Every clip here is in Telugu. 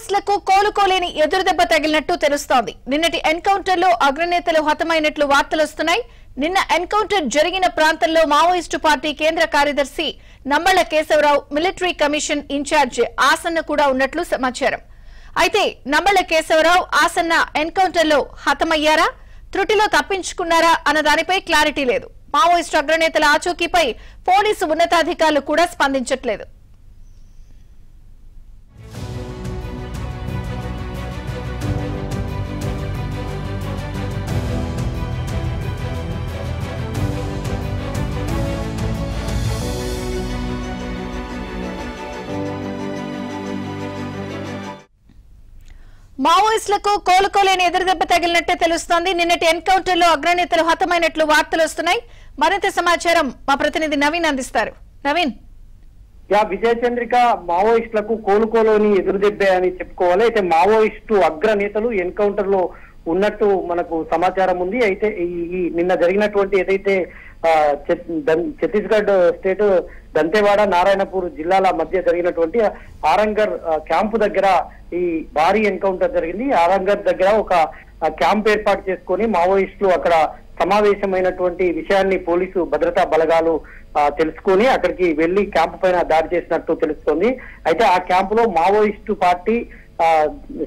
మావోయిస్టులకు కోలుకోలేని ఎదురుదెబ్బ తగిలినట్టు తెలుస్తోంది. నిన్నటి ఎన్కౌంటర్ లో అగ్రనేతలు హతమైనట్లు వార్తలొస్తున్నాయి. నిన్న ఎన్కౌంటర్ జరిగిన ప్రాంతంలో మావోయిస్టు పార్టీ కేంద్ర కార్యదర్శి నమ్మళ్ల కేశవరావు, మిలిటరీ కమిషన్ ఇన్ఛార్జ్ ఆసన్న కూడా ఉన్నట్లు సమాచారం. అయితే నమ్మళ్ల కేశవరావు, ఆసన్న ఎన్కౌంటర్ లో హతమయ్యారా, త్రుటిలో తప్పించుకున్నారా అన్న దానిపై క్లారిటీ లేదు. మావోయిస్టు అగ్రనేతల ఆచూకీపై పోలీసు ఉన్నతాధికారులు కూడా స్పందించట్లేదు. మావోయిస్టులకు కోలుకోలేని ఎదురుదెబ్బ తగిలినట్టే తెలుస్తోంది. నిన్నటి ఎన్కౌంటర్ లో అగ్రనేతలు హతమైనట్లు వార్తలు వస్తున్నాయి. మరింత సమాచారం మా ప్రతినిధి నవీన్ అందిస్తారు. నవీన్. విజయ చంద్రిక, మావోయిస్టులకు కోలుకోలేని ఎదురుదెబ్బే అని చెప్పుకోవాలి. అయితే మావోయిస్టు అగ్రనేతలు ఎన్కౌంటర్ లో ఉన్నట్టు మనకు సమాచారం ఉంది. అయితే ఈ నిన్న జరిగినటువంటి ఏదైతే ఛత్తీస్గఢ్ స్టేట్ దంతేవాడ, నారాయణపూర్ జిల్లాల మధ్య జరిగినటువంటి ఆరంగర్ క్యాంపు దగ్గర ఈ భారీ ఎన్కౌంటర్ జరిగింది. ఆరంగర్ దగ్గర ఒక క్యాంప్ ఏర్పాటు చేసుకొని మావోయిస్టులు అక్కడ సమావేశమైనటువంటి విషయాన్ని పోలీసు భద్రతా బలగాలు తెలుసుకొని అక్కడికి వెళ్లి క్యాంపు పైన దాడి చేసినట్టు తెలుస్తోంది. అయితే ఆ క్యాంపులో మావోయిస్టు పార్టీ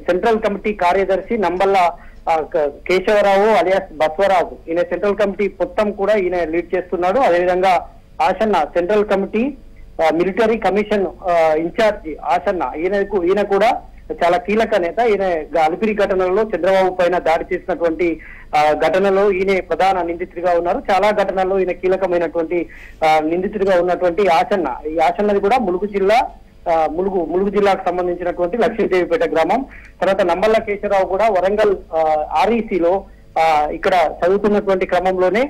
సెంట్రల్ కమిటీ కార్యదర్శి నంబల్ల కేశవరావు అలియాస్ బస్వరాజు, ఈయన సెంట్రల్ కమిటీ మొత్తం కూడా ఈయన లీడ్ చేస్తున్నాడు. అదేవిధంగా Asanna central committee military commission in charge Asanna, ఈయన కూడా చాలా కీలక నేత. ఈయన అలిపిరి ఘటనలో చంద్రబాబు పైన దాడి చేసినటువంటి ఘటనలో ఈయన ప్రధాన నిందితుడిగా ఉన్నారు. చాలా ఘటనల్లో ఈయన కీలకమైనటువంటి నిందితుడిగా ఉన్నటువంటి ఆసన్న, ఈ ఆసన్నది కూడా ములుగు జిల్లాకు సంబంధించినటువంటి లక్ష్మీదేవిపేట గ్రామం. తర్వాత నంబల్ల కేశవరావు కూడా వరంగల్ ఆర్ఈసీలో ఇక్కడ చదువుతున్నటువంటి క్రమంలోనే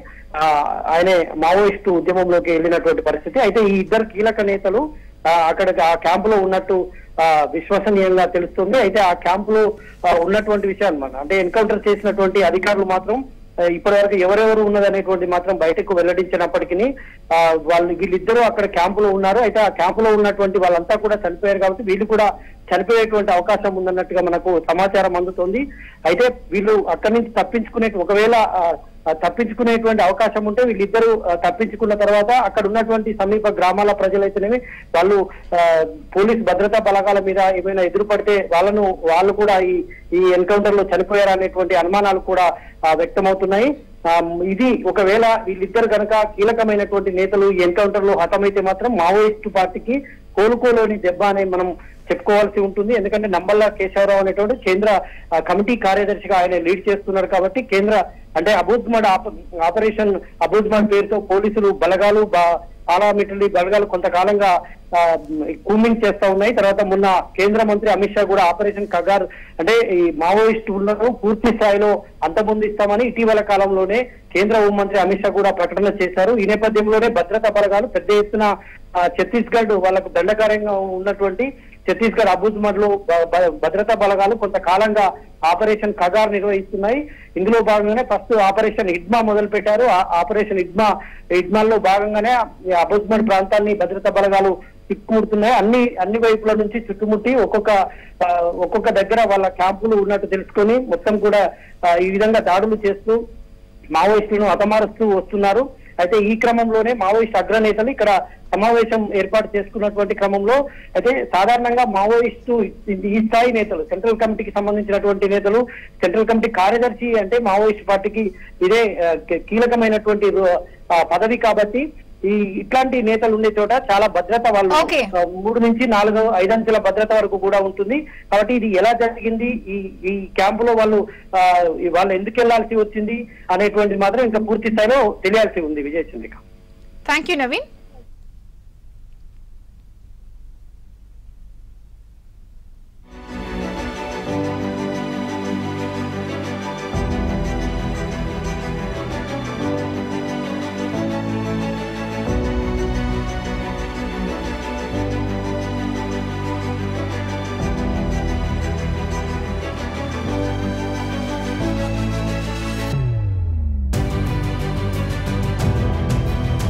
ఆయన మావోయిస్టు ఉద్యమంలోకి వెళ్ళినటువంటి పరిస్థితి. అయితే ఈ ఇద్దరు కీలక నేతలు అక్కడ ఆ క్యాంపులో ఉన్నట్టు విశ్వసనీయంగా తెలుస్తుంది. అయితే ఆ క్యాంపులో ఉన్నటువంటి విషయాన్ని అంటే ఎన్కౌంటర్ చేసినటువంటి అధికారులు మాత్రం ఇప్పటి వరకు ఎవరెవరు ఉన్నదనేటువంటి మాత్రం బయటకు వెల్లడించినప్పటికీ వీళ్ళిద్దరూ అక్కడ క్యాంపులో ఉన్నారు. అయితే ఆ క్యాంపులో ఉన్నటువంటి వాళ్ళంతా కూడా చనిపోయారు కాబట్టి వీళ్ళు కూడా చనిపోయేటువంటి అవకాశం ఉందన్నట్టుగా మనకు సమాచారం అందుతోంది. అయితే వీళ్ళు అక్కడి నుంచి తప్పించుకునేటువంటి అవకాశం ఉంటే వీళ్ళిద్దరూ తప్పించుకున్న తర్వాత అక్కడ ఉన్నటువంటి సమీప గ్రామాల ప్రజలైతేనేమి వాళ్ళు పోలీస్ భద్రతా బలగాల మీద ఏమైనా ఎదురుపడితే వాళ్ళు కూడా ఈ ఎన్కౌంటర్ లో చనిపోయారనేటువంటి అనుమానాలు కూడా వ్యక్తమవుతున్నాయి. ఇది ఒకవేళ వీళ్ళిద్దరు కనుక కీలకమైనటువంటి నేతలు ఈ ఎన్కౌంటర్ లో హతమైతే మాత్రం మావోయిస్టు పార్టీకి కోలుకోలేని దెబ్బ అని మనం చెప్పుకోవాల్సి ఉంటుంది. ఎందుకంటే నంబల్ల కేశవరావు అనేటువంటి కేంద్ర కమిటీ కార్యదర్శిగా ఆయన లీడ్ చేస్తున్నారు కాబట్టి అంటే అబూజ్మడ్ ఆపరేషన్ అబూజ్మడ్ పేరుతో పోలీసులు బలగాలు పారామిలిటరీ బలగాలు కొంతకాలంగా కూమింగ్ చేస్తా ఉన్నాయి. తర్వాత మొన్న కేంద్ర మంత్రి అమిత్ షా కూడా ఆపరేషన్ కగార్ అంటే ఈ మావోయిస్టులను పూర్తి స్థాయిలో అంతమొందిస్తామని ఇటీవల కాలంలోనే కేంద్ర హోంమంత్రి అమిత్ షా కూడా ప్రకటన చేశారు. ఈ నేపథ్యంలోనే భద్రతా బలగాలు పెద్ద ఎత్తున ఛత్తీస్గఢ్ వాళ్ళకు దండకార్యంగా ఉన్నటువంటి ఛత్తీస్గఢ్ అబూజ్మడ్ లో భద్రతా బలగాలు కొంతకాలంగా ఆపరేషన్ కగార్ నిర్వహిస్తున్నాయి. ఇందులో భాగంగానే ఫస్ట్ ఆపరేషన్ ఇడ్మా మొదలు పెట్టారు. ఆపరేషన్ ఇడ్మాల్లో భాగంగానే అబూజ్మడ్ ప్రాంతాన్ని భద్రతా బలగాలు తిప్పుముడుతున్నాయి. అన్ని వైపుల నుంచి చుట్టుముట్టి ఒక్కొక్క దగ్గర వాళ్ళ క్యాంపులు ఉన్నట్టు తెలుసుకొని మొత్తం కూడా ఈ విధంగా దాడులు చేస్తూ మావోయిస్టులను హతమారుస్తూ వస్తున్నారు. అయితే ఈ క్రమంలోనే మావోయిస్ట్ అగ్రనేతలు ఇక్కడ సమావేశం ఏర్పాటు చేసుకున్నటువంటి క్రమంలో అయితే సాధారణంగా మావోయిస్టు ఈ స్థాయి నేతలు సెంట్రల్ కమిటీకి సంబంధించినటువంటి నేతలు, సెంట్రల్ కమిటీ కార్యదర్శి అంటే మావోయిస్ట్ పార్టీకి ఇదే కీలకమైనటువంటి పదవి కాబట్టి ఇట్లాంటి నేతలు ఉండే చోట చాలా భద్రత వాళ్ళు 3 నుంచి 4, 5 అంచెల భద్రత వరకు కూడా ఉంటుంది. కాబట్టి ఇది ఎలా జరిగింది, ఈ క్యాంపులో వాళ్ళు ఎందుకు వెళ్లాల్సి వచ్చింది అనేటువంటిది మాత్రం ఇంకా పూర్తి స్థాయిలో తెలియాల్సి ఉంది. విజయ చంద్రిక. Thank you Naveen.